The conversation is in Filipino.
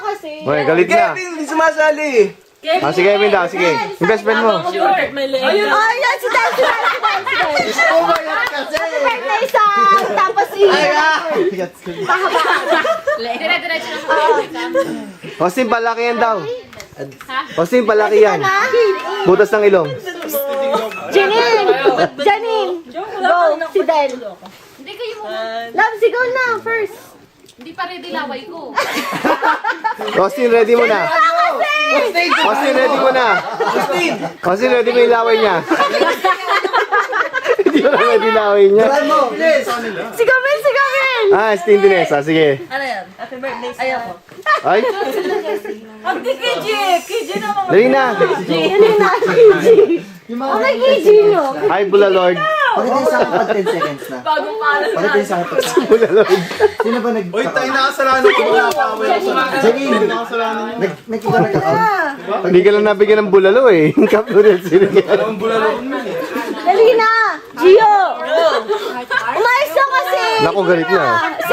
kasi. Hoy, galit na. Kevin, hindi sumasali. Ah, si Kevin daw, sige. Yung best friend mo. Ayun, yan si Dan, si Dan, si Dan. Umayat kasi. Happy birthday sa tapos si... Dire-diretso na. Austin, palaki yan daw. Austin, palaki yan. Butas ng ilong. Janine! Janine! Go! Si Dan. Hindi kayo muna. Love, sigaw na first. Hindi pa ready laway ko. Austin, ready mo na. Austin, ready mo na. Austin, ready mo yung laway niya. Hindi mo na ready yung laway niya. Try mo, bilis. Sigaw, Mel! Sigaw, Mel! Ah, Tintinesa, sige. Ano yan? Happy birthday sa ako. Ay, Hindi, KJ! KJ naman. dali na. Ano na, KG? Ano KG nyo? Hi, Bula Lord. Pagdating sa akin pag 10 seconds na. Bagong pala na. Pagdating sa akin pag 10 seconds. Bula Lord. Sino ba nag... Uy, tayo nakasalanan ko wala pa ako. Janine, Nakasalanan niya. nagkiba nagkakaroon. Hindi ka lang nabigyan ng bulalo eh. Cup noodles. Ang bulalo mo eh. Dali na! Gio! Umayos na kasi! Naku, galit na. Si